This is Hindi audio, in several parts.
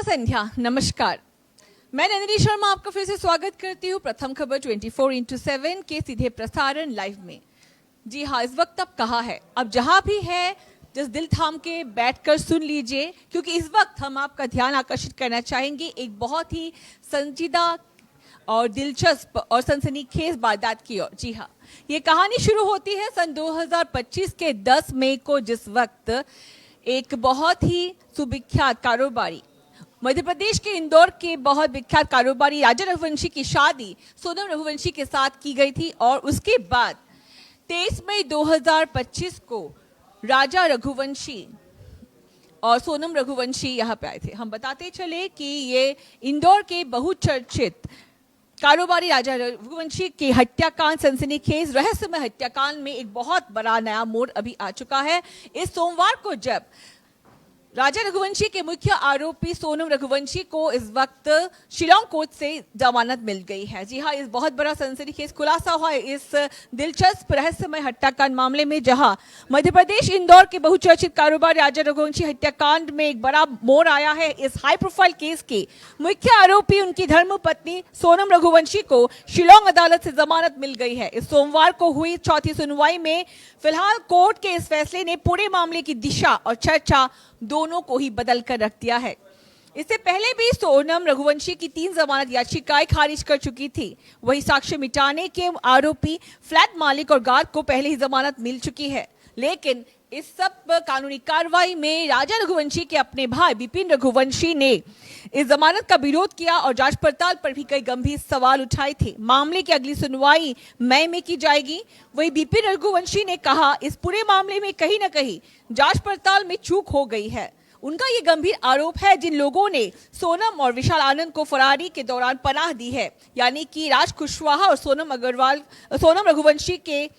संध्या, नमस्कार। मैं नंदिनी शर्मा आपका फिर से स्वागत करती हूँ प्रथम खबर 24x7 के सीधे प्रसारण लाइव में। जी हाँ, इस वक्त अब कहाँ है, अब जहाँ भी है जिस दिल थाम के बैठकर सुन लीजिए, क्योंकि इस वक्त हम आपका ध्यान आकर्षित करना चाहेंगे एक बहुत ही संजीदा और दिलचस्प और सनसनीखेज वारदात की ओर। जी हाँ, ये कहानी शुरू होती है सन 2025 के 10 मई को, जिस वक्त एक बहुत ही सुविख्यात कारोबारी, मध्य प्रदेश के इंदौर के बहुत विख्यात कारोबारी राजा रघुवंशी की शादी सोनम रघुवंशी के साथ की गई थी। और उसके बाद 23 मई 2025 को राजा रघुवंशी और सोनम रघुवंशी यहाँ पे आए थे। हम बताते चले कि ये इंदौर के बहुचर्चित कारोबारी राजा रघुवंशी के हत्याकांड, सनसनीखेज रहस्यमय हत्याकांड में एक बहुत बड़ा नया मोड़ अभी आ चुका है। इस सोमवार को जब राजा रघुवंशी के मुख्य आरोपी सोनम रघुवंशी को इस वक्त शिलांग कोर्ट से जमानत मिल गई है। जी हाँ, इस बहुत बड़ा सनसनीखेज खुलासा हुआ है इस दिलचस्प रहस्यमय हत्याकांड मामले में, जहां मध्य प्रदेश इंदौर के बहुचर्चित कारोबार राजा रघुवंशी हत्याकांड में एक बड़ा मोड़ आया है। इस हाई प्रोफाइल केस के मुख्य आरोपी उनकी धर्मपत्नी सोनम रघुवंशी को शिलांग अदालत से जमानत मिल गई है। इस सोमवार को हुई चौथी सुनवाई में फिलहाल कोर्ट के इस फैसले ने पूरे मामले की दिशा और चर्चा दोनों को ही बदल कर रख दिया है। इससे पहले भी सोनम रघुवंशी की 3 जमानत याचिकाएं खारिज कर चुकी थी। वही साक्ष्य मिटाने के आरोपी फ्लैट मालिक और गार्ड को पहले ही जमानत मिल चुकी है। लेकिन इस सब कानूनी कार्रवाई में राजा रघुवंशी के अपने भाई विपिन रघुवंशी ने इस जमानत का विरोध किया और जांच पड़ताल पर भी कई गंभीर सवाल उठाए थे। मामले की अगली सुनवाई मई में की जाएगी। वही विपिन रघुवंशी ने कहा, इस पूरे मामले में कहीं न कहीं जांच पड़ताल में चूक हो गई है। उनका ये गंभीर आरोप है, जिन लोगों ने सोनम और विशाल आनंद को फरारी के दौरान पनाह दी है, यानी कि राज कुशवाहा और सोनम रघुवंशी के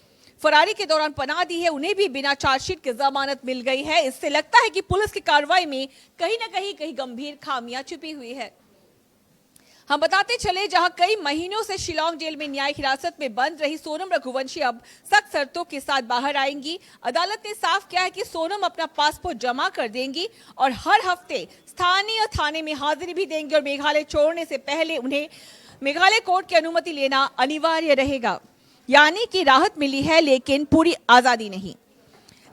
फरारी के दौरान पनाह दी है, उन्हें भी बिना चार्जशीट के जमानत मिल गई है। इससे लगता है कि पुलिस की कार्रवाई में कहीं न कहीं गंभीर खामियां छुपी हुई है। हम बताते चले, जहां कई महीनों से शिलांग जेल में न्यायिक हिरासत में बंद रही सोनम रघुवंशी अब सख्त शर्तों के साथ बाहर आएंगी। अदालत ने साफ किया है कि सोनम अपना पासपोर्ट जमा कर देंगी और हर हफ्ते स्थानीय थाने में हाजिरी भी देंगी और मेघालय छोड़ने से पहले उन्हें मेघालय कोर्ट की अनुमति लेना अनिवार्य रहेगा। यानी कि राहत मिली है, लेकिन पूरी आजादी नहीं।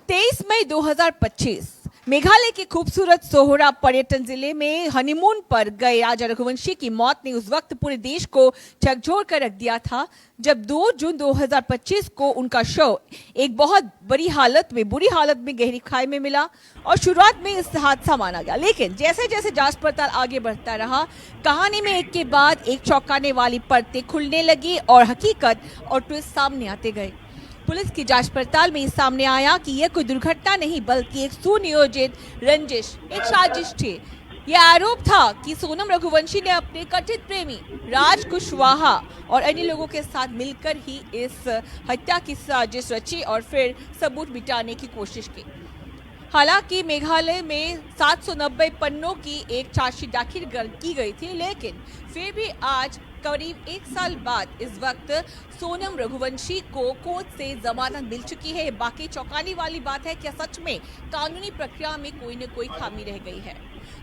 23 मई 2025 मेघालय के खूबसूरत सोहरा पर्यटन जिले में हनीमून पर गए राजा रघुवंशी की मौत ने उस वक्त पूरे देश को झकझोर कर रख दिया था, जब 2 जून 2025 को उनका शव एक बहुत बुरी हालत में गहरी खाई में मिला। और शुरुआत में इस हादसा माना गया, लेकिन जैसे जैसे जांच पड़ताल आगे बढ़ता रहा, कहानी में एक के बाद एक चौंकाने वाली परतें खुलने लगी और हकीकत और ट्विस्ट सामने आते गए। पुलिस की जांच पड़ताल में इस सामने आया कि यह कोई दुर्घटना नहीं, बल्कि एक सुनियोजित रंजिश, एक साजिश थी। यह आरोप था कि सोनम रघुवंशी ने अपने कथित प्रेमी राज कुशवाहा और अन्य लोगों के साथ मिलकर ही इस हत्या की साजिश रची और फिर सबूत मिटाने की कोशिश की। हालांकि मेघालय में 790 पन्नों की एक चार्जशीट दाखिल की गई थी, लेकिन फिर भी आज करीब 1 साल बाद इस वक्त सोनम रघुवंशी को कोर्ट से जमानत मिल चुकी है। बाकी चौंकाने वाली बात है, क्या सच में कानूनी प्रक्रिया में कोई न कोई खामी रह गई है।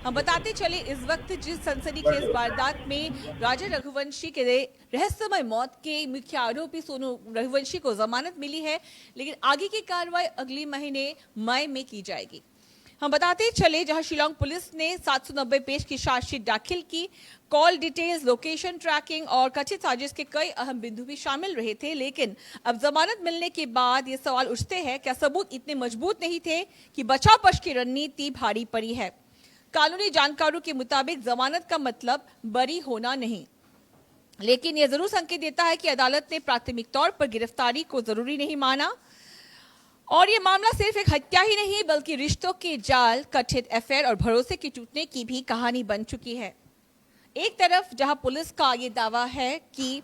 हम बताते चले, इस वक्त जिस सनसनीखेज वारदात में राजा रघुवंशी के रहस्यमय मौत के मुख्य आरोपी सोनम रघुवंशी को जमानत मिली है, लेकिन आगे की कार्रवाई अगले महीने मई में की जाएगी। हम बताते चले, जहां शिलांग पुलिस ने 790 पेज की चार्जशीट दाखिल की। कॉल डिटेल्स, लोकेशन ट्रैकिंग और कथित साजिश के कई अहम बिंदु भी शामिल रहे थे। लेकिन अब जमानत मिलने के बाद ये सवाल उठते हैं, क्या सबूत इतने मजबूत नहीं थे कि बचाव पक्ष की रणनीति भारी पड़ी है। कानूनी जानकारों के मुताबिक जमानत का मतलब बरी होना नहीं, लेकिन यह जरूर संकेत देता है कि अदालत ने प्राथमिक तौर पर गिरफ्तारी को जरूरी नहीं माना। और ये मामला सिर्फ एक हत्या ही नहीं, बल्कि रिश्तों के जाल, कथित अफेयर और भरोसे के टूटने की भी कहानी बन चुकी है। एक तरफ जहां पुलिस का ये दावा है कि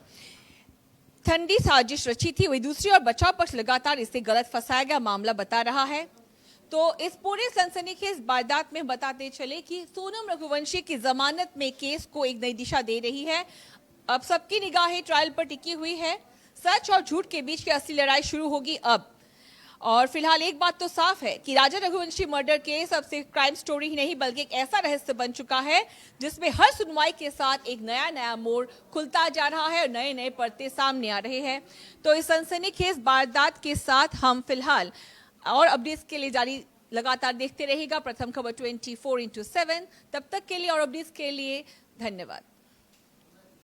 ठंडी साजिश रची थी, वही दूसरी ओर बचाव पक्ष लगातार इसे गलत फंसाया गया मामला बता रहा है। तो इस पूरे सनसनीखेज वारदात में बताते चले कि सोनम रघुवंशी की जमानत में केस को एक नई दिशा दे रही है। अब सबकी निगाहें ट्रायल पर टिकी हुई है। सच और झूठ के बीच की असली लड़ाई शुरू होगी अब। और फिलहाल एक बात तो साफ है कि राजा रघुवंशी मर्डर केस अब सिर्फ क्राइम स्टोरी ही नहीं बल्कि एक ऐसा रहस्य बन चुका है जिसमें हर सुनवाई के साथ एक नया नया मोड़ खुलता जा रहा है और नए नए पर्दे सामने आ रहे हैं। तो इस सनसनीखेज वारदात के साथ हम फिलहाल और अपडेट्स के लिए जारी लगातार देखते रहेगा प्रथम खबर 24x7। तब तक के लिए और अपडेट्स के लिए धन्यवाद।